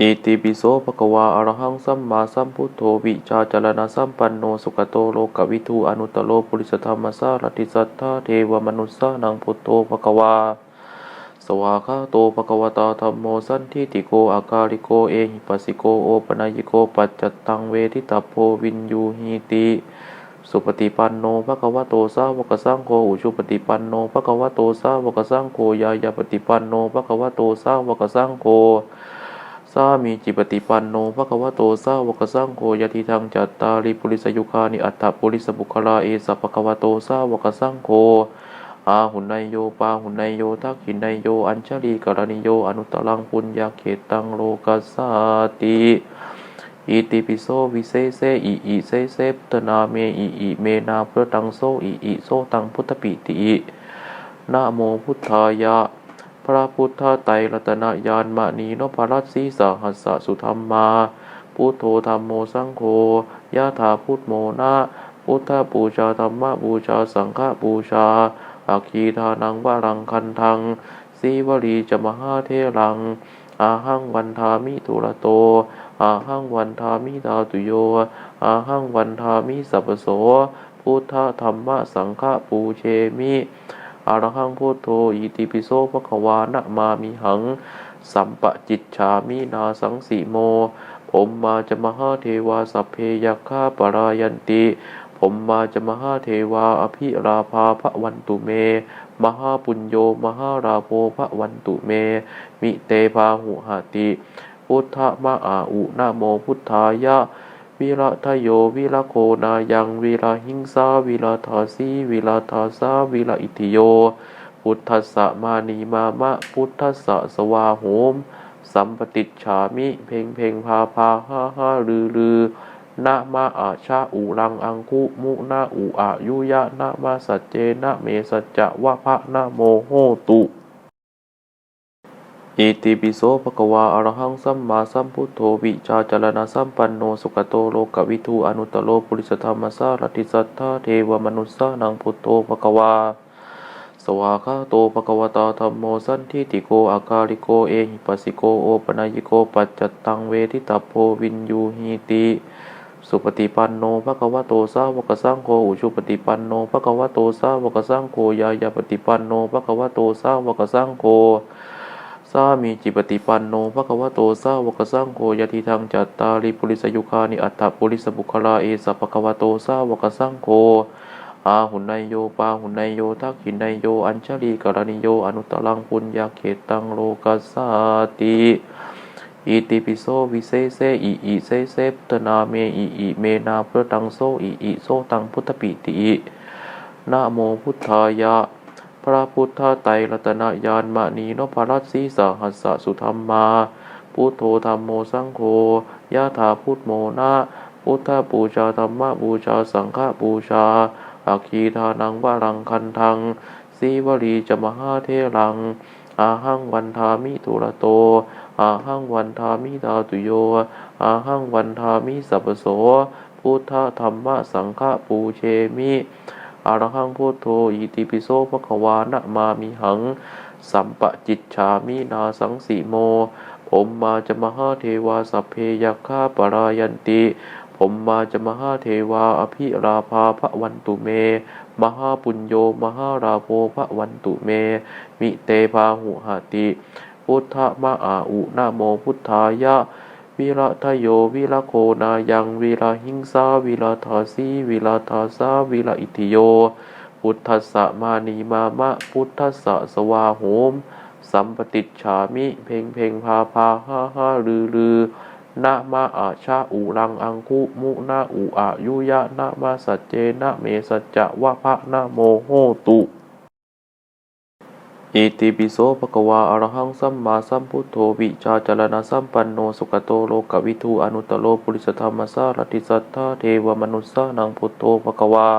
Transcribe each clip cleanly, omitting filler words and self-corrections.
อิติปิโสภะคะวาอะระหังสัมมาสัมพุทโธวิชาจารณสัมปันโนสุขโตโลกวิทูอนุตตโรปุริสธรรมสารติสัทธาเทวมนุสสานังพุทโธภะคะวาสวากขาโตภะคะวตาธัมโมสันทิติโกอากาลิโกเอหิปัสสิโกโอปนัยโกปัจจัตตังเวทิตาโพวินยูหิติสุปฏิปันโนภะคะวะโตสาวกสังโฆอุชุปฏิปันโนภะคะวะโตสาวกสังโฆยายาปฏิปันโนภะคะวะโตสาวกสังโฆสามีจิปฏิปันโนภะคะวะโตสาวกสังโฆยะทิทังจัตตาริปุริสยุคานิอัตถปุริสบุคลาเอสะภะคะวะโตสาวกสังโฆอาหุนายโยปาหุนายโยทักขินายโยอัญชลีกรณิโยอนุตตรังปุญญาเขตังโลกัสสาติอิติปิโสวิเศษอิเสเสพุทธนาเมอิเมนาพุทธังโสอิโสตังพุทธปิตินะโมพุทธายะพระพุทธไตรรัตนญาณมณีนพรัตสีสหัสสะสุธรรมาพุทโธธัมโมสังโฆยะถาพุทโมนะพุทธบูชาธรรมบูชาสังฆบูชาอาคีทานังวรังคันทังสีวลีจมหาเทรังอาหังวันทามิตุระโตอาหังวันทามิธาตุโยอาหังวันทามิสัพพโสพุทธธรรมสังฆปูเชมิอรหังพุทโธอิติปิโสภควานะมามิหังสัมปะจิตฉามินาสังสีโมผมมาจะมหาเทวาสัพเพยัคฆาปรายันติผมมาจะมหาเทวาอภิราภาภวันตุเมมหาปุญโยมหาราโภภวันตุเมมิเตภาหุหติพุทธมะอาอุนะโมพุทธายะวิรัตโยวิรโคนายังวิรหิงสาวิรทาสีวิรทาสาวิรอิติโยพุทธัสสะมานีมามะพุทธัสสะสวาโหมสัมปติฉามิเพ่งเพ่งพาพาฮาฮาลือนะมาอาชาอุรังอังคุมุนะอุอายุยะนะมาสัจเจนะเมสัจจะวะภะนะโมโหตุอิติปิโสภะคะวาอะระหังสัมมาสัมพุทโธวิชาจารณสัมปันโนสุขโตโลกวิทูอนุตตโรปุริสธรรมสารติสัทธาเทวมนุสสานังพุทโธภะคะวาสวากขาโตภะคะวตาธัมโมสันทิติโกอากาลิโกเอหิปัสสิโกโอปนัยโกปัจจัตตังเวทิตาโพวินยูหิติสุปฏิปันโนภะคะวะโตสาวกสังโฆอุชุปฏิปันโนภะคะวะโตสาวกสังโฆยายาปฏิปันโนภะคะวะโตสาวกสังโฆสามีจิปฏิปันโนภะคะวะโตสาวกสังโฆยะทิทังจัตตาริปุริสยุคานิอัตถปุริสบุคลาเอสะภะคะวะโตสาวกสังโฆอาหุนายโยปาหุนายโยทักขินายโยอัญชลีกรณิโยอนุตตรังปุญญาเขตังโลกัสสาติอิติปิโสวิเศษอิเสเสพุทธนาเมอิเมนาพุทธังโสอิโสตังพุทธปิตินะโมพุทธายะพระพุทธไตรรัตนญาณมณีนพรัตสีสหัสสะสุธรรมาพุทโธธัมโมสังโฆยะถาพุทโมนะพุทธบูชาธรรมบูชาสังฆบูชาอาคีทานังวรังคันทังสีวลีจมหาเทรังอาหังวันทามิตุระโตอาหังวันทามิธาตุโยอาหังวันทามิสัพพโสพุทธธรรมสังฆปูเชมิอรหังพุทโธอิติปิโสภควานะมามิหังสัมปะจิตฉามินาสังสีโมผมมาจะมหาเทวาสัพเพยัคฆาปรายันติผมมาจะมหาเทวาอภิราภาภวันตุเมมหาปุญโยมหาราโภภวันตุเมมิเตภาหุหติพุทธมะอาอุนะโมพุทธายะวิรัตโยวิรโคนายังวิรหิงสาวิรทาสีวิรทาสาวิรอิติโยพุทธัสสะมานีมามะพุทธัสสะสวาโหมสัมปติฉามิเพ่งเพ่งพาพาฮาฮาลือนะมาอาชาอุรังอังคุมุนะอุอายุยะนะมาสัจเจนะเมสัจจะวะภะนะโมโหตุอิติปิโสภะคะวาอะระหังสัมมาสัมพุทโธวิชาจารณสัมปันโนสุขโตโลกวิทูอนุตตโรปุริสธรรมสารติสัทธาเทวมนุสสานังพุทโธภะคะวา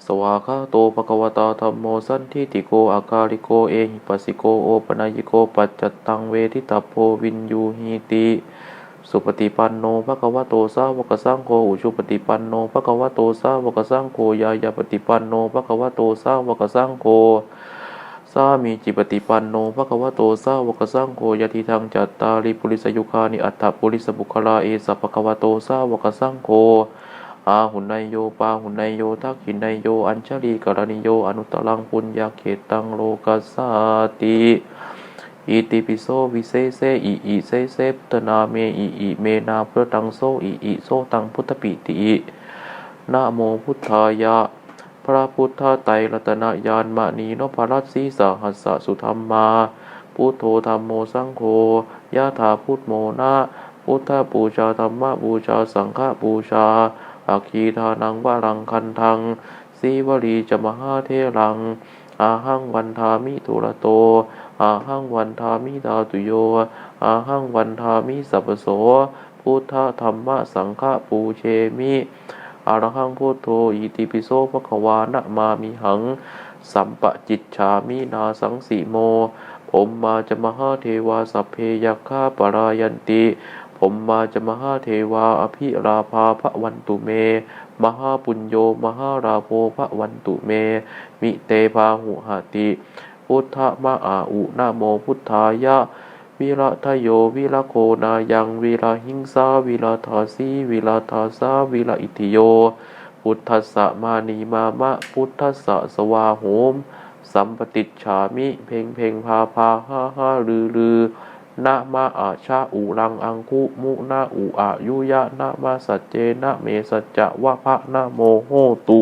สวากขาโตภะคะวตาธัมโมสันทิติโกอากาลิโกเอหิปัสสิโกโอปนัยโกปัจจัตตังเวทิตาโพวินยูหิติสุปฏิปันโนภะคะวะโตสาวกสังโฆอุชุปฏิปันโนภะคะวะโตสาวกสังโฆยายาปฏิปันโนภะคะวะโตสาวกสังโฆส สามีจิปฏิปันโนภควโตสาวกสังโฆยติทังจัตตาริปุริสยุคานิอัตถปุริสบุคลาเอสะภควโตสาวกสังโฆอาหุนายโยปาหุนายโยทักขินายโยอัญชลีกรณิโยอนุตตรังปุญญาเขตังโลกัสสาติอิติปิโสวิเศษเสอิเสเสพุทธนาเมอิเมนาพุทธังโสอิโสตังพุทธปิตินะโมพุทธายะพระพุทธไตรรัตนญาณมณีนพรัตสีสหัสสะสุธรรมาพุทโธธัมโมสังโฆยะถาพุทโมนะพุทธบูชาธรรมบูชาสังฆบูชาอาคีทานังวรังคันทังสีวลีจมหาเทรังอาหังวันทามิทุระโตอาหังวันทามิธาตุโยอาหังวันทามิสัพพโสพุทธธรรมสังฆปูเชมิอรหังพุทโธอิติปิโสภควานะมามิหังสัมปะจิตฉามินาสังสีโมผมมาจะมหาเทวาสัพเพยัคฆาปรายันติผมมาจะมหาเทวาอภิราภาภวันตุเมมหาปุญโยมหาราโภภวันตุเมมิเตภาหุหติพุทธมะอาอุนะโมพุทธายะวิระทโยวิระโคนายังวิระหิงสาวิระทาสีวิระทาสาวิระอิทิโยพุทธัสสะมานีมามะพุทธัสสะสวาโหมสัมปติจฉามิเพ่งเพ่งพาพาห้าห้าลือนะมาอาชาอุรังอังคุมุนาอุอายุยะนะมาสัจเจนะเมสัจจะวะภะนะโมโหตุ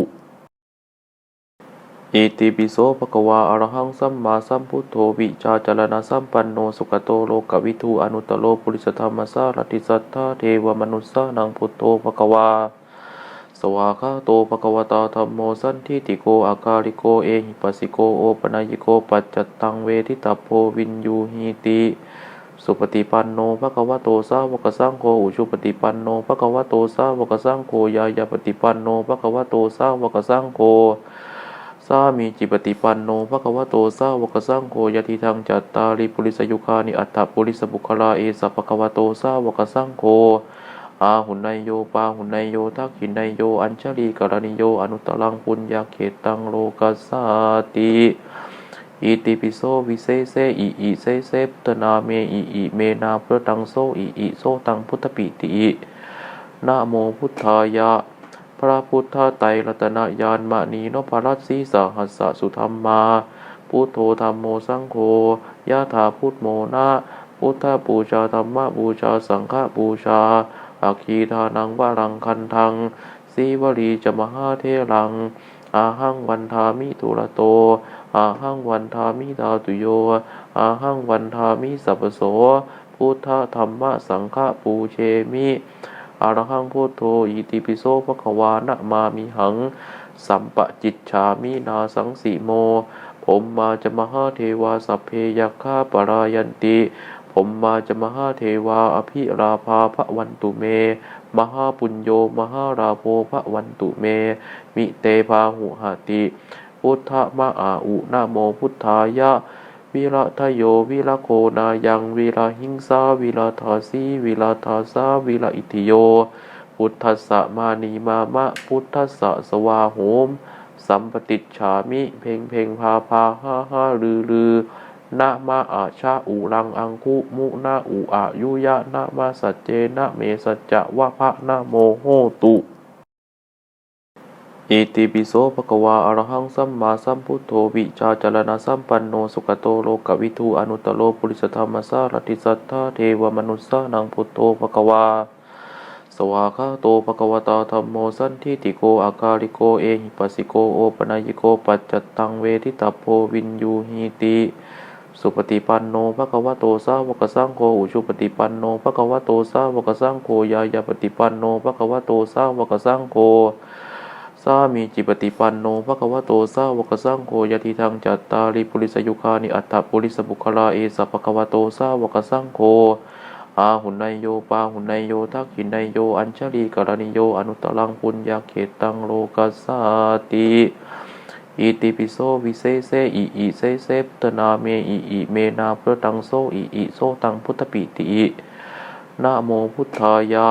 อิติปิโสภควาอรหังสัมมาสัมพุทโธวิชาจารณสัมปันโนสุขโตโลกวิทูอนุตตโรปุริสธรรมสารติสัทธาเทวมนุสสานังพุทโธภควาสวากขาโตภควตาธัมโมสันทิติโกอากาลิโกเอหิปัสสิโกโอปนายโกปัจจัตตังเวทิตาโพวินยูหิติสุปฏิปันโนภควโตสาวกสังโฆอุชุปฏิปันโนภควโตสาวกสังโฆยายาปฏิปันโนภควโตสาวกสังโฆสามีจิปฏิปันโนภควโตสาวกสังโฆยติทังจัตตาริปุริสยุคานิอัตถปุริสบุคลาเอสะภควโตสาวกสังโฆอาหุนายโยปาหุนายโยทักขินายโยอัญชลีกรณิโยอนุตตรังปุญญาเขตังโลกัสสาติอิติปิโสวิเศษเสอิเสเสพุทธนาเมอิเมนาพุทธังโสอิโสตังพุทธปิตินะโมพุทธายะพระพุทธไตรรัตนญาณมณีนพรัตสีสหัสสะสุธรรมาพุทโธธัมโมสังโฆยะถาพุทโมนะพุทธบูชาธรรมบูชาสังฆบูชาอาคีทานังวรังคันทังสีวลีจมหาเทรังอาหังวันทามิทุระโตอาหังวันทามิธาตุโยอาหังวันทามิสัพพโสพุทธธรรมสังฆปูเชมิอรหังพุทโธอิติปิโสภควานะมามิหังสัมปะจิตฉามินาสังสีโมผมมาจะมหาเทวาสัพเพยัคฆาปรายันติผมมาจะมหาเทวาอภิราภาภวันตุเมมหาปุญโยมหาราโภภวันตุเมมิเตภาหุหติพุทธมะอาอุนะโมพุทธายะวิระทโยวิระโคนายังวิระหิงสาวิระทาสีวิระทาสาวิระอิทิโยพุทธัสสะมานีมามะพุทธัสสะสวาโหมสัมปติจฉามิเพ่งเพ่งพาพาห้าห้าลือนะมาอาชาอุรังอังคุมุนาอุอายุยะนะมาสัจเจนะเมสัจจะวะภะนะโมโหตุอิติปิโสภควาอรหังสัมมาสัมพุทโธวิชาจารณสัมปันโนสุขโตโลกวิทูอนุตตโรปุริสธรรมสารติสัทธาเทวมนุสสานังพุทโธภควาสวากขาโตภควตาธัมโมสันทิติโกอากาลิโกเอหิปัสสิโกโอปนายโกปัจจัตตังเวทิตาโพวินยูหิติสุปฏิปันโนภควโตสาวกสังโฆอุชุปฏิปันโนภควโตสาวกสังโฆยายาปฏิปันโนภควโตสาวกสังโฆสามีจิปฏิปันโนภควโตสาวกสังโฆยติทังจัตตาริปุริสยุคานิอัตถปุริสบุคลาเอสะภควโตสาวกสังโฆอาหุนายโยปาหุนายโยทักขินายโยอัญชลีกรณิโยอนุตตรังปุญญาเขตังโลกัสสาติอิติปิโสวิเศษเสอิเสเสพุทธนาเมอิเมนาพุทธังโสอิโสตังพุทธปิตินะโมพุทธายะ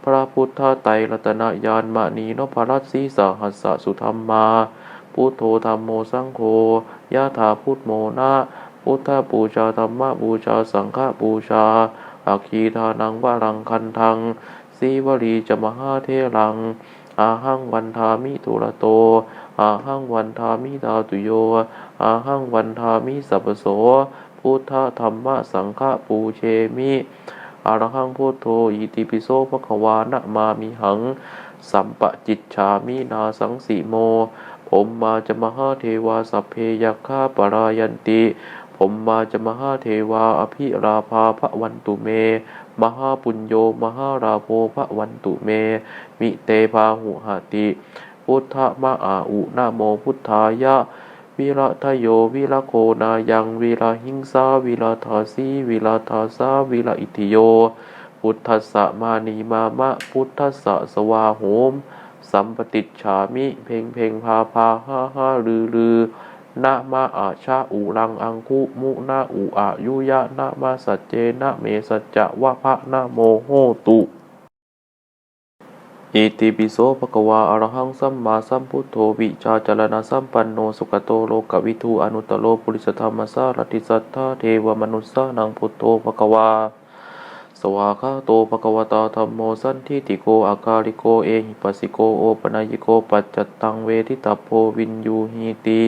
พระพุทธไตรรัตนญาณมณีนพรัตสีสหัสสะสุธรรมาพุทโธธัมโมสังโฆ ยะถาพุทโมนะพุทธบูชาธรรมบูชาสังฆบูชาอาคีทานังวารังคันทังสีวลีจมหาเทรังอาหังวันทามิตุระโตอาหังวันทามิธาตุโยอาหังวันทามิสัพพโสพุทธธรรมสังฆปูเชมิอรหังพุทโธอิติปิโสภควานะมามิหังสัมปะจิตฉามินาสังสีโมผมมาจะมหาเทวาสัพเพยัคฆาปรายันติผมมาจะมหาเทวาอภิราภาภวันตุเมมหาปุญโยมหาราโภภวันตุเมมิเตภาหุหติพุทธมะอาอุนะโมพุทธายะวิระทโยวิระโคนายังวิระหิงสาวิระทาสีวิระทาสาวิระอิติโยพุทธัสสะมานีมามะพุทธัสสะสวาโหมสัมปติจฉามิเพ่งเพ่งพาพาห้าห้าลือนะมาอาชาอุรังอังคุมุนะอุอายุยะนะมาสัจเจนะเมสัจจะวะภะนะโมโหตุอิติปิโสภควาอรหังสัมมาสัมพุทโธวิชาจารณสัมปันโนสุขโตโลกวิทูอนุตตโรปุริสธรรมสารติสัทธาเทวมนุสสานังพุทโธภควาสวากขาโตภควตาธัมโมสันทิติโกอากาลิโกเอหิปัสสิโกโอปนัยโกปัจจัตตังเวทิตาโพวินยูหิติ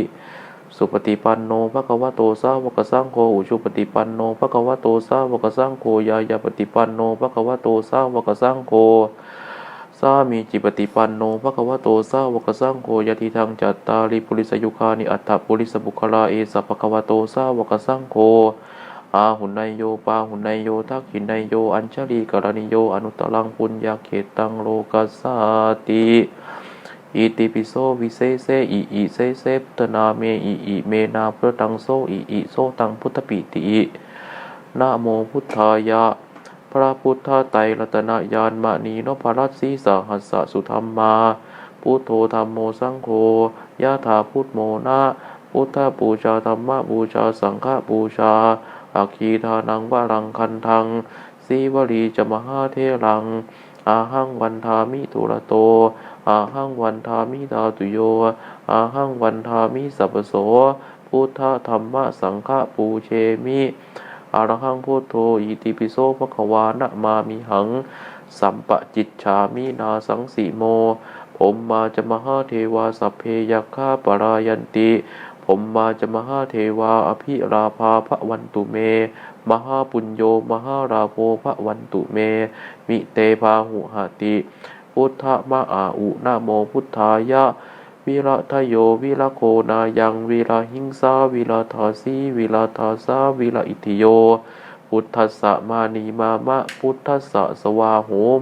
สุปฏิปันโนภควโตสาวกสังโฆอุชุปฏิปันโนภควโตสาวกสังโฆยายาปฏิปันโนภควโตสาวกสังโฆสามีจิปฏิปันโนภควโตสาวกสังโฆยติทังจัตตาริปุริสยุคานิอัตถปุริสบุคลาเอสะภควโตสาวกสังโฆอาหุนายโยปาหุนายโยทักขินายโยอัญชลีกรณิโยอนุตตรังปุญญาเขตังโลกัสสาติอิติปิโสวิเศษอิเสเสพุทธนาเมอิเมนาพระตังโสอิโสตังพุทธปิตินะโมพุทธายะพระพุทธไตรรัตนญาณมณีนพรัตสีสหัสสะสุธรรมาพุทโธธัมโมสังโฆยะถาพุทโมนะพุทธบูชาธรรมบูชาสังฆบูชาอาคีทานังวารังคันทังสีวลีจมหาเทรังอาหังวันทามิตุระโตอาหังวันทามิธาตุโยอาหังวันทามิสัพพโสพุทธธรรมสังฆปูเชมิอรหังพุทโธอิติปิโสภควานะมามิหังสัมปะจิตฉามินาสังสีโมผมมาจะมหาเทวาสัพเพยัคฆาปรายันติผมมาจะมหาเทวาอภิราภาภวันตุเมมหาปุญโยมหาราโภภวันตุเมมิเตภาหุหติพุทธมะอาอุนะโมพุทธายะวิระทโยวิระโคนายังวิระหิงสาวิระทาสีวิระทาสาวิระอิติโยพุทธัสสะมานีมามะพุทธัสสะสวาโหม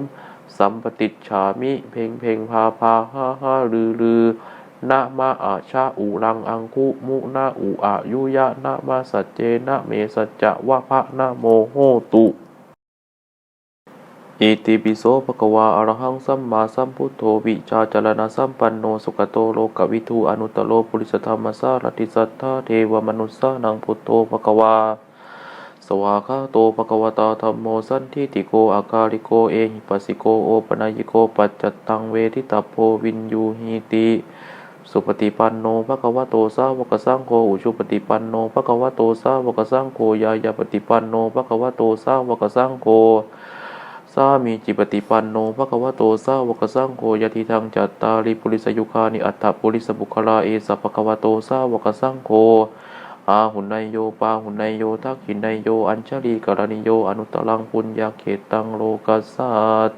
สัมปติจฉามิเพ่งเพ่งพาพาห้าห้าลือนะมาอาชาอุรังอังคุมุนะอุอายุยะนะมาสัจเจนะเมสัจจะวะภะนะโมโหตุอิติปิโสภควาอรหังสัมมาสัมพุทโธวิชาจารณสัมปันโนสุขโตโลกวิทูอนุตตโรปุริสธรรมสารติสัทธาเทวมนุสสานังพุทโธภควาสวากขาโตภควตาธัมโมสันทิติโกอากาลิโกเอหิปัสสิโกโอปนัยโกปัจจัตตังเวทิตาโพวินยูหิติสุปฏิปันโนภควโตสาวกสังโฆอุชุปฏิปันโนภควโตสาวกสังโฆยายาปฏิปันโนภควโตสาวกสังโฆสามีจิปฏิปันโนภควโตสาวกสังโฆยติทังจัตตาริปุริสยุคานิอัตถปุริสบุคลาเอสะภควโตสาวกสังโฆอาหุนายโยปาหุนายโยทักขินายโยอัญชลีกรณิโยอนุตตรังปุญญาเขตังโลกัสสา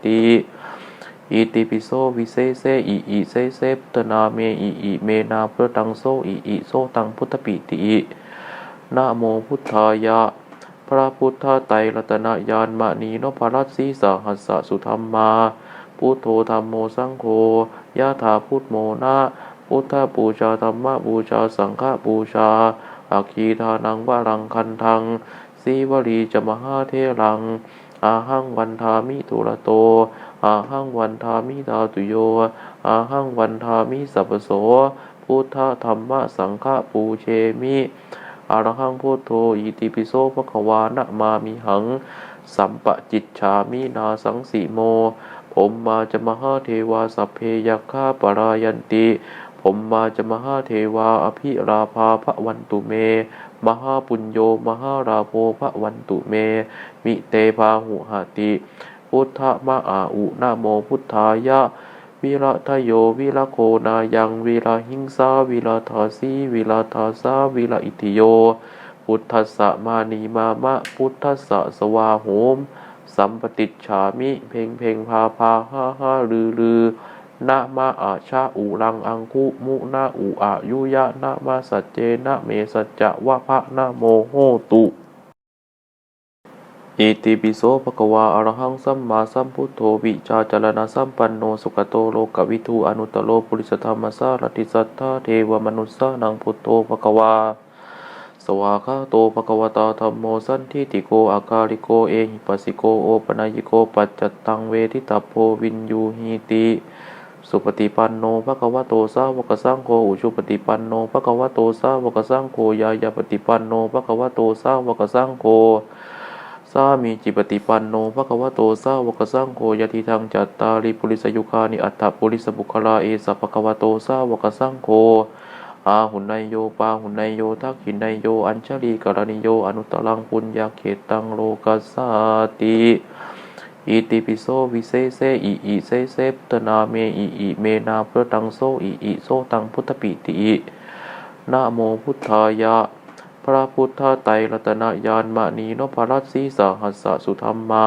ติอิติปิโสวิเศษอิเสเสพุทธนาเมอิเมนาพระตังโสอิโสตังพุทธปิตินะโมพุทธายะพระพุทธไตรรัตนญาณมณีนพรัตสีสหัสสะสุธรรมาพุทโธธัมโมสังโฆยะถาพุทโมนะพุทธบูชาธรรมบูชาสังฆบูชาอาคีทานังวารังคันทังสีวลีจมหาเทรังอาหังวันทามิตุระโตอาหังวันทามิธาตุโยอาหังวันทามิสัพพโสพุทธธรรมสังฆปูเชมิอรหังพุทโธอิติปิโสภควานะมามิหังสัมปะจิตฉามินาสังสีโมผมมาจะมหาเทวาสัพเพยัคฆาปรายันติผ ผมมาจะมหาเทวาอภิราภาพระวันตุเมมหาปุญโญมหาราโภพระวันตุเมมิเตพาหุหติพุทธมะอาอุนะโมพุทธายะวิระทโยวิระโคนายังวิระหิงสาวิระทาสีวิระทาสาวิระอิติโยพุทธัสสะมานีมามะพุทธัสสะสวาโหมสัมปติจฉามิเพ่งเพ่งพาพาห้าห้าลือนะมาอาชาอุรังอังคุมุนะอุอายุยะนะมาสัจเจนะเมสัจจะวะภะนะโมโหตุอิติปิโสภะคะวาอะระหังสัมมาสัมพุทโธวิชาจารณะสัมปันโนสุขโตโลกวิทูอนุตตโรปุริสธรรมสารติสัทธาเทวมนุสสานังพุทโธภะคะวาสวากขาโตภะคะวตาธัมโมสันทิฏฐิโกอากาลิโกเอหิปัสสิโกโอปนัยโกปัจจัตตังเวทิตาโพวินยูหิติสุปฏิปันโนภะคะวะโตสาวกสังโฆอุชุปฏิปันโนภะคะวะโตสาวกสังโฆยายาปฏิปันโนภะคะวะโตสาวกสังโฆสามีจิปฏิปันโนภะคะวะโตสาวกสังโฆยะทิทังจัตตาริปุริสยุคานิอัตถปุริสบุคลาเอสะภะคะวะโตสาวกสังโฆอาหุนายโยปาหุนายโยทักขินายโยอัญชลีกรณิโยอนุตตรังปุญญาเขตังโลกัสสาติอิติปิโสวิเศษอิเสเสพุทธนาเมอิเมนาพระตังโสอิโสตังพุทธปิตินะโมพุทธายะพระพุทธไตรรัตนญาณมณีนพรัตสีสหัสสะสุธรรมา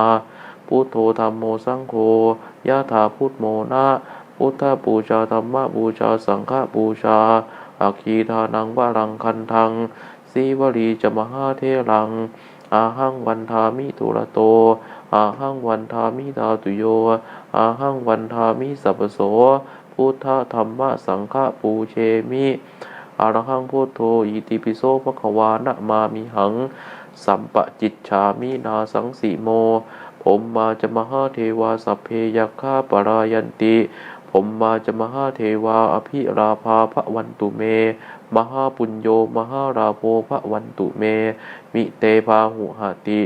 พุทโธธัมโมสังโฆยะถาพุทโมนะพุทธบูชาธรรมบูชาสังฆบูชาอาคีทานังวารังคันทังสีวลีจมหาเทรังอาหังวันทามิตุระโตอาหังวันทามิธาตุโยอาหังวันทามิสัพพโสพุทธธรรมสังฆปูเชมิอะระหังพุทโธอิติปิโสภะคะวานะมามิหังสัมปะจิตฉามินาสังสีโมผมมาจะมหาเทวาสัพเพยัคฆาปรายันติผมมาจะมหาเทวาอภิราภาพระวันตุเมมหาปุญโญมหาราโภพระวันตุเมมิเตพาหุหติ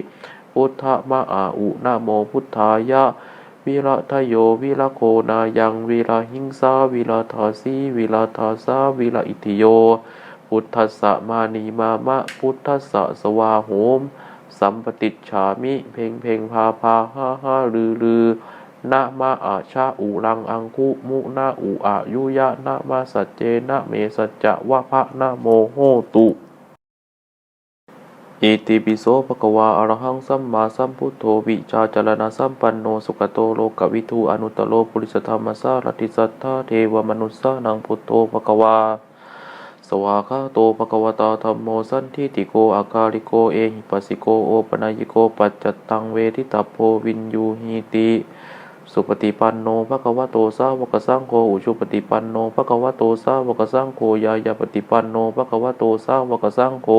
พุทธมะอาอุนะโมพุทธายะวิระทโยวิระโคนายังวิระหิงสาวิระทาสีวิระทาสาวิระอิติโยพุทธัสสะมานีมามะพุทธัสสะสวาโหมสัมปติจฉามิเพ่งเพ่งพาพาห้าห้าลือนะมาอาชาอุรังอังคุมุนะอุอายุยะนะมาสัจเจนะเมสัจจะวะภะนะโมโหตุอิติปิโสภะคะวาอะระหังสัมมาสัมพุทโธวิชาจารณะสัมปันโนสุขโตโลกวิทูอนุตตโรปุริสธรรมสารติสัทธาเทวมนุสสานังพุทโธภะคะวาสวากขาโตภะคะวตาธัมโมสันทิฏฐิโกอากาลิโกเอหิปัสสิโกโอปนัยโกปัจจัตตังเวทิตาโพวินยูหิติสุปฏิปันโนภะคะวะโตสาวกสังโฆอุชุปฏิปันโนภะคะวะโตสาวกสังโฆยายาปฏิปันโนภะคะวะโตสาวกสังโฆ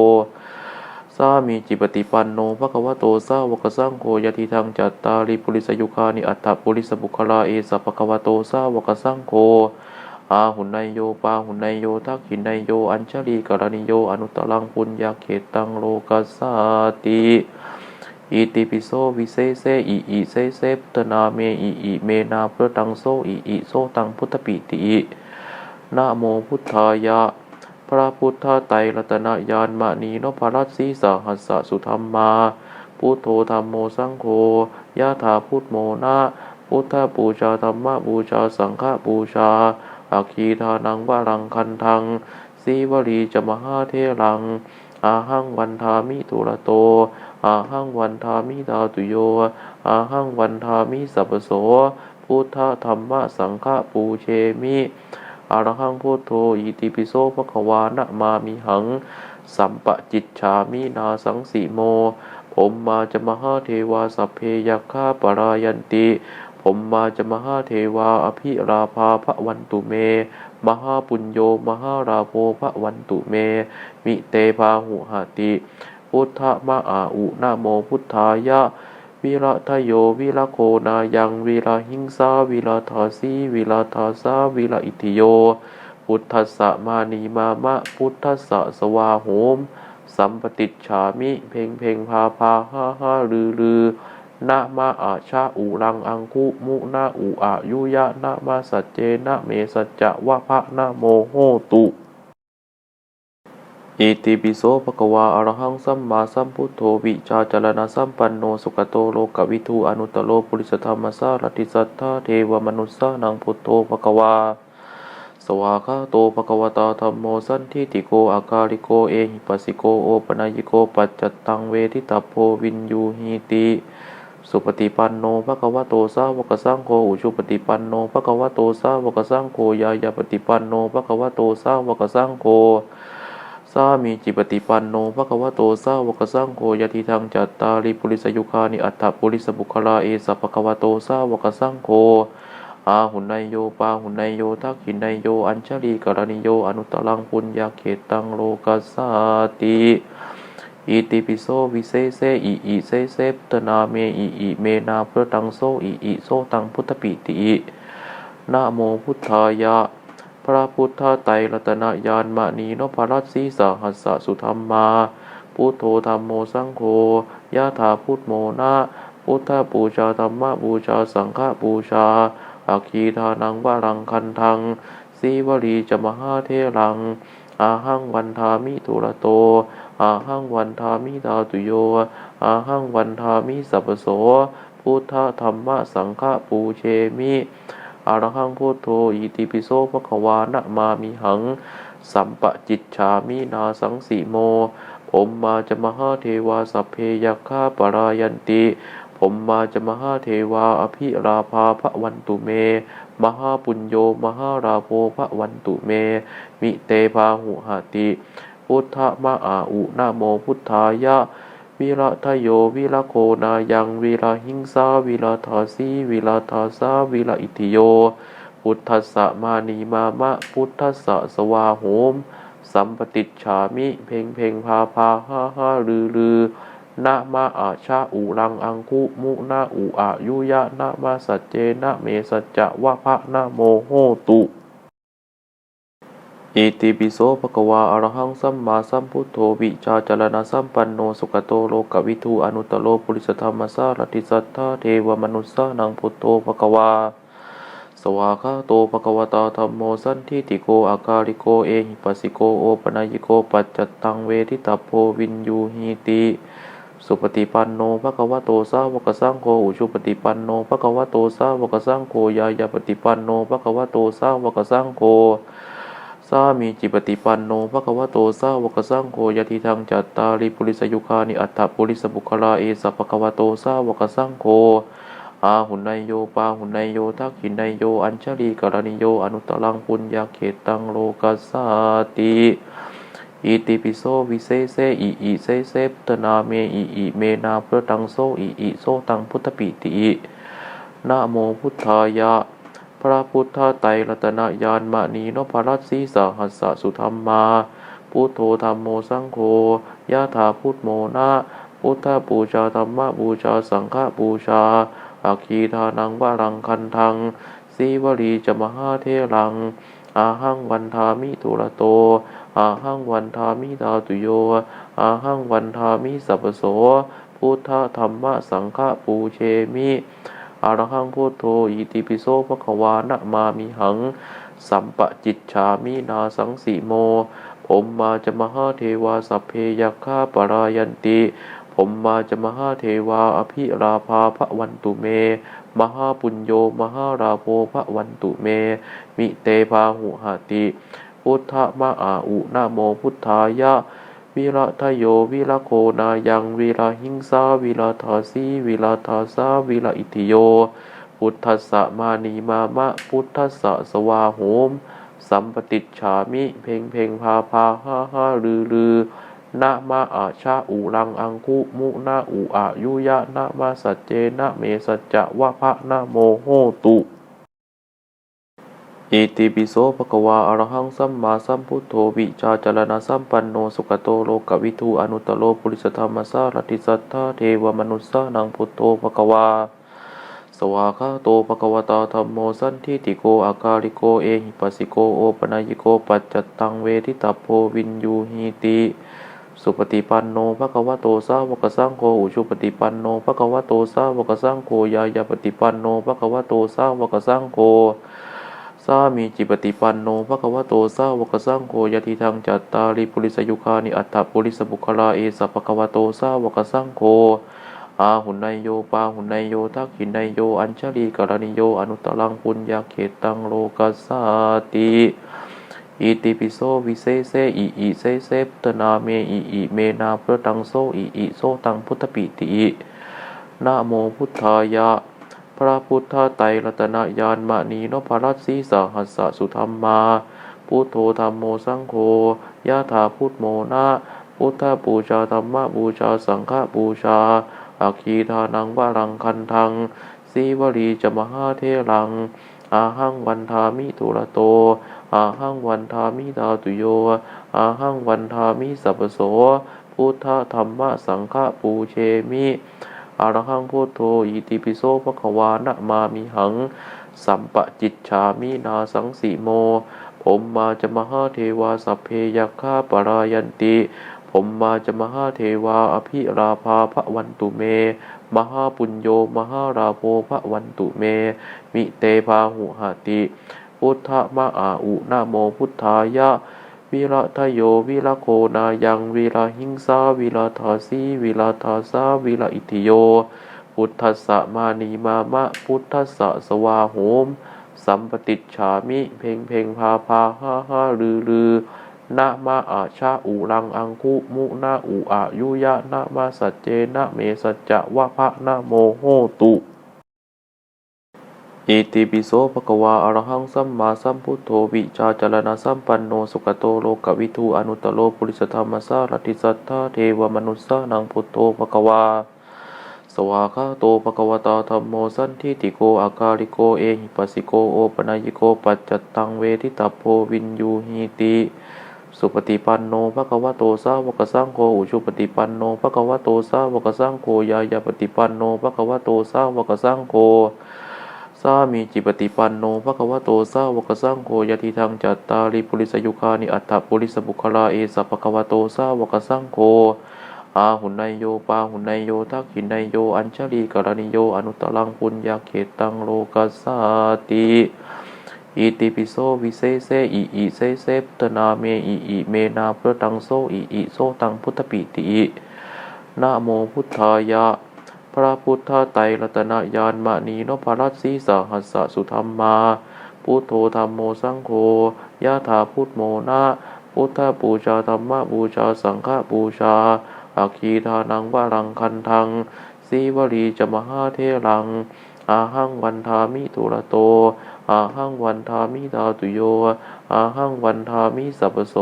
สามีจิปฏิปันโนภะคะวะโตสาวกสังโฆยะทิทังจัตตาริปุริสยุคานิอัตถปุริสบุคลาเอสะภะคะวะโตสาวกสังโฆอาหุนายโยปาหุนายโยทักขินายโยอัญชลีกรณิโยอนุตตรังปุญญาเขตังโลกัสสาติอิติปิโสวิเศษอิเสเสพุทธนาเมอิเมนาพระตังโสอิโสตังพุทธปิตินะโมพุทธายะพระพุทธไตรรัตนญาณมณีนพรัตสีสหัสสะสุธรรมาพุทโธธัมโมสังโฆยะถาพุทโมนะพุทธบูชาธรรมบูชาสังฆบูชาอาคีทานังวารังคันทังสีวลีจมหาเทรังอาหังวันทามิตุระโตอาหังวันทามิธาตุโยอาหังวันทามิสัพพโสพุทธธรรมสังฆปูเชมิอะระหังพุทโธอิติปิโสภะคะวานะมามิหังสัมปะจิตฉามินาสังสีโมผมมาจะมหาเทวาสัพเพยัคฆาปรายันติผมมาจะมหาเทวาอภิราภาพระวันตุเมมหาปุญโญมหาราโภพระวันตุเมมิเตพาหุหติพุทธมะอาอุนะโมพุทธายะวิระทโยวิระโคนายังวิระหิงสาวิระทาสีวิระทาสาวิระอิติโยพุทธัสสะมานีมามะพุทธัสสะสวาโหมสัมปติจฉามิเพ่งเพ่งพาพาห้าห้าลือ นะมะอาชาอุรังอังคุมุนะอุอายุยะนะมะสัจเจนะเมสัจจะวะภะนะโมโหตุอิติปิโสภะคะวาอะระหังสัมมาสัมพุทโธวิชาจารณสัมปันโนสุขโตโลกวิทูอนุตตโรปุริสธรรมสารติสัทธาเทวมนุสสานังพุทโธภะคะวาสวากขาโตภะคะวตาธัมโมสันทิติโกอากาลิโกเอหิปัสสิโกโอปนัยโกปัจจตังเวทิตาโพวินยูหิติสุปฏิปันโนภะคะวะโตสาวกสังโฆอุชุปฏิปันโนภะคะวะโตสาวกสังโฆยายาปฏิปันโนภะคะวะโตสาวกสังโฆสามีจิปฏิปันโนภะคะวะโตสาวกสังโฆยะทิทังจัตตาริปุริสยุคานิอัตถปุริสบุคลาเอสะภะคะวะโตสาวกสังโฆอาหุนายโยปาหุนายโยทักขินายโยอัญชลีกรณิโยอนุตตรังปุญญาเขตังโลกัสสาติอิติปิโสวิเศษอิเสเสปตนาเมอิเมนาพระตังโสอิโสตังพุทธปิตินะโมพุทธายะพระพุทธไตรรัตนญาณมณีนพรัตสีสหัสสะสุธรรมาพุทโธธัมโมสังโฆยะถาพุทโมนะพุทธบูชาธรรมบูชาสังฆบูชาอาคีทานังวารังคันทังสีวลีจมหาเทรังอาหังวันทามิตุระโตอาหังวันทามิธาตุโยอาหังวันทามิสัพพโสพุทธธรรมสังฆปูเชมิอรหังพุทโธอิติปิโสภะคะวานะมามิหังสัมปะจิตฉามินาสังสีโมผมมาจะมหาเทวาสัพเพยัคฆาปรายันติผมมาจะมหาเทวาอภิราภาภวันตุเมมหาปุญโยมหาราโภภวันตุเมมิเตภาหุหติพุทธมะอาอุนะโมพุทธายะวิระทโยวิระโคนายังวิระหิงสาวิระทาสีวิระทาสาวิระอิติโยพุทธัสสะมานีมามะพุทธัสสะสวาโหมสัมปติจฉามิเพ่งเพ่งพาพาห้าห้าลือนะมะอาชาอุรังอังคุมุนะอุอายุยะนะมะสัจเจนะเมสัจจะวะภะนะโมโหตุอิติปิโสภะคะวาอะระหังสัมมาสัมพุทโธวิชาจารณสัมปันโนสุขโตโลกวิทูอนุตตโรปุริสธรรมสารติสัทธาเทวมนุสสานังพุทโธภะคะวาสวากขาโตภะคะวตาธัมโมสันทิติโกอากาลิโกเอหิปัสสิโกโอปนัยโกปัจจตังเวทิตาโพวินยูหิติสุปฏิปันโนภะคะวะโตสาวกสังโฆอุชุปฏิปันโนภะคะวะโตสาวกสังโฆยายาปฏิปันโนภะคะวะโตสาวกสังโฆสามีจิปฏิปันโนภะคะวะโตสาวกสังโฆยะทิทังจัตตาริปุริสยุคานิอัตถปุริสบุคลาเอสะภะคะวะโตสาวกสังโฆอาหุนายโยปาหุนายโยทักขินายโยอัญชลีกรณิโยอนุตตรังปุญญาเขตังโลกัสสาติอิติปิโสวิเศษอิเสเสปตนาเมอิเมนาพระตังโสอิโสตังพุทธปิตินะโมพุทธายะพระพุทธไตรรัตนญาณมณีนพรัตสีสหัสสะสุธรรมาพุทโธธัมโมสังโฆยะถาพุทโมนะพุทธบูชาธรรมบูชาสังฆบูชาอาคีทานังวารังคันทังสีวลีจมหาเทรังอาหังวันทามิตุระโตอาหังวันทามิธาตุโยอาหังวันทามิสัพพโสพุทธธรรมสังฆปูเชมิอรหังพุทโธอิติปิโสภะคะวานะมามิหังสัมปะจิตฉามินาสังสีโมผมมาจะมหาเทวาสัพเพยัคฆาปรายันติผมมาจะมหาเทวาอภิราภาภวันตุเมมหาปุญโยมหาราโภภวันตุเมมิเตภาหุหติพุทธมะอาอุนะโมพุทธายะวิระทโยวิระโคนายังวิระหิงสาวิระทาสีวิระทาสาวิระอิติโยพุทธัสสะมานีมามะพุทธัสสะสวาโหมสัมปติจฉามิเพ่งเพ่งพาพาห้าห้าลือนะมะอาชาอุรังอังคุมุนะอุอายุยะนะมะสัจเจนะเมสัจจะวะภะนะโมโหตุอิติปิโสภะคะวาอะระหังสัมมาสัมพุทโธวิชาจารณสัมปันโนสุขโตโลกวิทูอนุตตโรปุริสธรรมสารติสัทธาเทวมนุสสานังพุทโธภะคะวาสวากขาโตภะคะวตาธัมโมสันทิติโกอากาลิโกเอหิปัสสิโกโอปนัยโกปัจจตังเวทิตาโพวินยูหิติ สุปฏิปันโนภควโตสาวกสังโฆอุชุปฏิปันโนภควโตสาวกสังโฆยายาปฏิปันโนภควโตสาวกสังโฆสามีจิปฏิปันโนภควโตสาวกสังโฆยะทิทังจัตตาริปุริสยุคานิอัตถปุริสบุคลาเอสะภควโตสาวกสังโฆอาหุนายโยปาหุนายโยทักขินายโยอัญชลีกรณิโยอนุตตรังปุญญาเขตังโลกัสสาติอิติปิโสวิเศษอิเสเสพุทธนาเมอิเมนาพระตังโสอิโสตังพุทธปิตินะโมพุทธายะพระพุทธไตรรัตนญาณมณีนพรัตสีสหัสสะสุธรรมาพุทโธธัมโมสังโฆยะถาพุทโมนะพุทธบูชาธรรมบูชาสังฆบูชาอาคีทานังวารังคันทังสีวลีจมหาเทรังอาหังวันทามิตุระโตอาหังวันทามิธาตุโยอาหังวันทามิสัพพโสพุทธธรรมสังฆปูเชมิอรหังพุทโธอิติปิโสภควานะมามิหังสัมปจิตฉามินาสังสีโมผมมาจะมหาเทวาสัพเพยัคฆาปรายันติผมมาจะมหาเทวาอภิราภาภวันตุเมมหาปุญโยมหาราโภภวันตุเมมิเตภาหุหติพุทธมะอาอุนะโมพุทธายะวิรัตโยวิรโคนายังวิรหิงสาวิรทาสีวิรทาสาวิรอิติโยพุทธัสสะมานีมามะพุทธัสสะสวาโหมสัมปติจฉามิเพ่งเพ่งพาพาห้าห้าลือนะมาอาชาอุรังอังคุมุนะอุอายุยะนะมาสัจเจนะเมสัจจะวะภะนะโมโหตุอิติปิโสภควาอรหังสัมมาสัมพุทโธวิชาจารณะสัมปันโนสุขโตโลกวิทูอนุตตโรปุริสธรรมสารติสัทธาเทวมนุสสานังพุทโธภควาสวากขาโตภควตาธัมโมสันทิติโกอากาลิโกเอหิปัสสิโกโอปนัยโกปัจจตังเวทิตาโพวินยูหิติสุปฏิปันโนภควโตสาวกสังโฆอุชุปฏิปันโนภควโตสาวกสังโฆยายาปฏิปันโนภควโตสาวกสังโฆสามีจิปฏิปันโนภควโตสาวกสังโฆยะทิทังจัตตาริปุริสยุคานิอัตถปุริสบุคลาเอสะภควโตสาวกสังโฆอาหุนายโยปาหุนายโยทักขินายโยอัญชลีกรณิโยอนุตตรังปุญญาเขตังโลกัสสาติอิติปิโสวิเศษอิเสเสพุทธนาเมอิเมนาพระตังโสอิโสตังพุทธปิตินะโมพุทธายะพระพุทธไตรรัตนญาณมณีนพรัตสีสหัสสะสุธรรมาพุทโธธัมโมสังโฆยะถาพุทโมนะพุทธบูชาธรรมบูชาสังฆบูชาอาคีทานังวารังคันทังสีวลีจมหาเทรังอาหังวันทามิตุระโตอาหังวันทามิธาตุโยอาหังวันทามิสัพพโส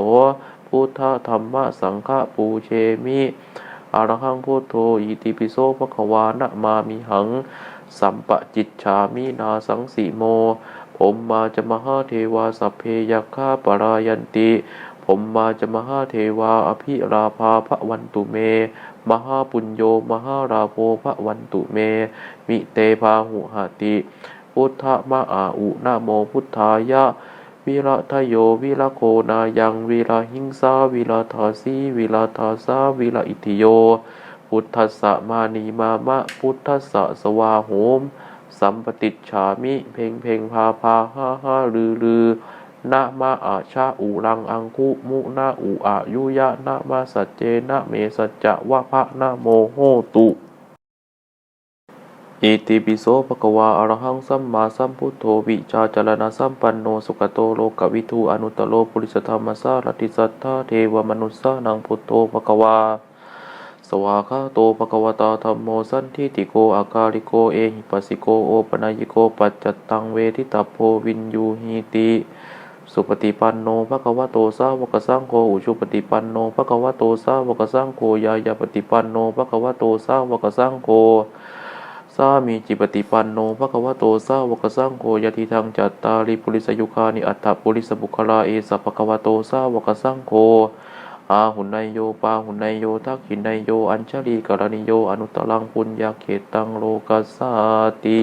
พุทธธรรมสังฆปูเชมิอรหังพุทโธอิติปิโสภควานะมามิหังสัมปจิตฉามินาสังสีโมผมมาจะมหาเทวาสัพเพยัคฆาปรายันติผมมาจะมหาเทวาอภิราภาภวันตุเมมหาปุญโยมหาราโภภวันตุเมมิเตภาหุหติพุทธมะอาอุนะโมพุทธายะวิรัตโยวิรโคนายังวิรหิงสาวิรทาสีวิรทาสาวิรอิติโยพุทธัสสะมานีมามะพุทธัสสะสวาโหมสัมปติจฉามิเพ่งเพ่งพาพาห้าห้าลือนะมาอาชาอุรังอังคุมุนะอุอายุยะนะมาสัจเจนะเมสัจจะวะภะนะโมโหตุอิติปิโสภควาอรหังสัมมาสัมพุทโธวิชาจารณะสัมปันโนสุขโตโลกวิทูอนุตตโรปุริสธรรมสารติสัทธาเทวมนุสสานังพุทโธภควาสวากขาโตภควตาธัมโมสันทิติโกอากาลิโกเอหิปัสสิโกโอปนัยโกปัจจตังเวทิตาโพวินยูหิติสุปฏิปันโนภควโตสาวกสังโฆอุชุปฏิปันโนภควโตสาวกสังโฆยายาปฏิปันโนภควโตสาวกสังโฆสามีจิปฏิปันโนภควโตสาวกสังโฆยะทิทังจัตตาริปุริสยุคานิอัตถปุริสบุคลาเอสะภควโตสาวกสังโฆอาหุนายโยปาหุนายโยทักขินายโยอัญชลีกรณิโยอนุตตรังปุญญาเขตังโลกัสสาติ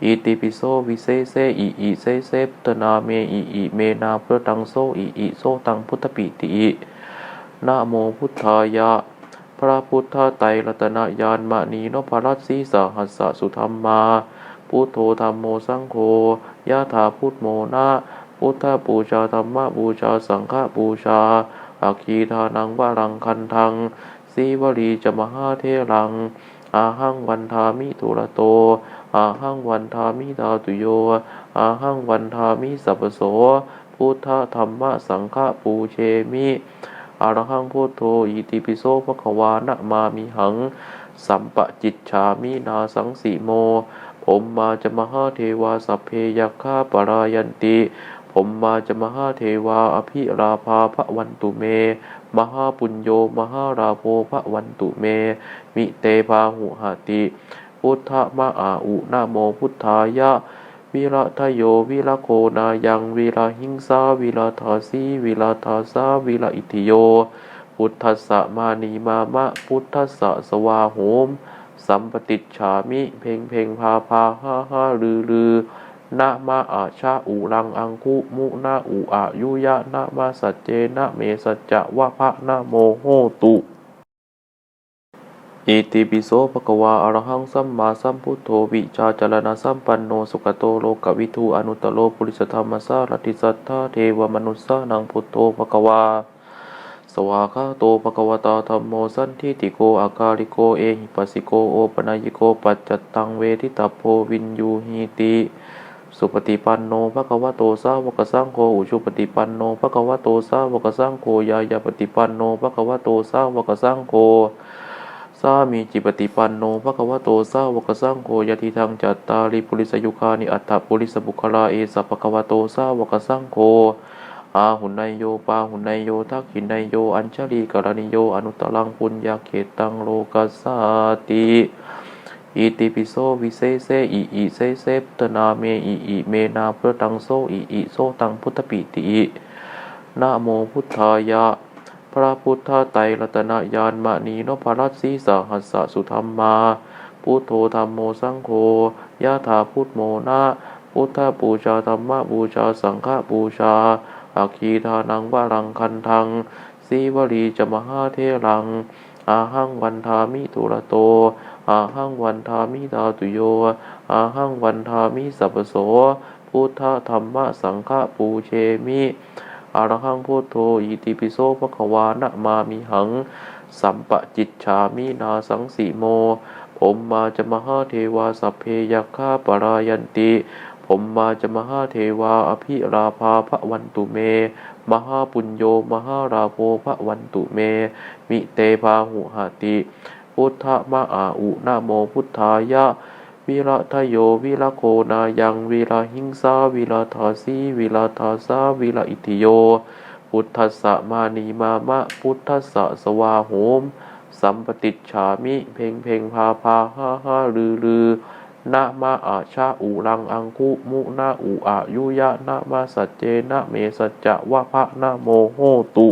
อิติปิโสวิเศษอิเสเสพุทธนาเมอิเมนาพระตังโสอิโสตังพุทธปิติ นะโมพุทธายะพระพุทธไตรรัตนญาณมณีนพรัตน์สีสหัสสะสุธรรมาพุทโธธัมโมสังโฆยะถาพุทโมนะพุทธบูชาธรรมบูชาสังฆบูชาอาคีทานังวรังคันทังสีวลีจมหาเทรังอาหังวันทามิทุระโตอาหังวันทามิธาตุโยอาหังวันทามิสัพพโสพุทธธรรมสังฆปูเชมิอรหังพุทโธอิติปิโสภควานะมามิหังสัมปะจิตฉามินาสังสีโมผมมาจะมหาเทวาสัพเพยัคฆาปรายันติผมมาจะมหาเทวาอภิราภาภวันตุเมมหาปุญโยมหาราโภภวันตุเมมิเตภาหุหติพุทธมะอาอุนะโมพุทธายะวิระทโยวิระโคนายังวิระหิงสาวิระทาสีวิระทาสาวิระอิทิโยพุทธัสสะมานีมามะพุทธัสสะสวาโหมสัมปติจฉามิเพ่งเพ่งพาพาห้าห้าลือนะมาอาชาอุรังอังคุมุนะอุอายุยะนะมาสัจเจนะเมสัจจะวะภะนะโมโหตุอิติปิโสภะคะวาอะระหังสัมมาสัมพุทโธวิชาจารณะสัมปันโนสุขโตโลกวิทูอนุตตโรปุริสธรรมสารติสัทธาเทวมนุสสานังพุทโธภะคะวาสวากขาโตภะคะวตาธัมโมสันทิติโกอากาลิโกเอหิปัสสิโกโอปนัยโกปัจจัตตังเวทิตาโพวินยูหิติสุปฏิปันโนภะคะวะโตสาวกสังโฆอุชุปฏิปันโนภะคะวะโตสาวกสังโฆยายาปฏิปันโนภะคะวะโตสาวกสังโฆสามีจิปฏิปันโนภะคะวะโตสาวกสังโฆยะทิทังจัตตาริปุริสยุคานิอัตถปุริสบุคลาเอสะภะคะวะโตสาวกสังโฆอาหุนายโยปาหุนายโยทักขินายโยอัญชลีกรณิโยอนุตตรังปุญญาเขตังโลกัสสาติอิติปิโสวิเศษอิเสเสพุทธนาเมอิเมนาพุทธังโสอิโสตังพุทธปิตินะโมพุทธายะพระพุทธไตรรัตนญาณมณีนพรัตน์สีสหัสสะสุธรรมาพุทโธธัมโมสังโฆยะถาพุทโมนะพุทธบูชาธรรมบูชาสังฆบูชาอาคีทานังวรังคันทังสีวลีจมหาเทรังอาหังวันทามิทุระโตอาหังวันทามิธาตุโยอาหังวันทามิสัพพโสพุทธธรรมสังฆปูเชมิอรหังพุทโธอิติปิโสภะคะวานะมามิหังสัมปะจิตฉามินาสังสีโมผมมาจะมหาเทวาสัพเพยัคฆาปรายันติผมมาจะมหาเทวาอภิราภาภวันตุเมมหาปุญโยมหาราโภภวันตุเมมิเตภาหุหติพุทธมะอาอุนะโมพุทธายะวิระทโยวิระโคนายังวิระหิงสาวิระทาสีวิระทาสาวิระอิทิโยพุทธัสสะมานีมามะพุทธัสสะสวาโหมสัมปติจฉามิเพ่งเพ่งพาพาห้าห้าลือนะมาอาชาอุรังอังคุมุนะอุอายุยะนะมาสัจเจนะเมสัจจะวะภะนะโมโหตุ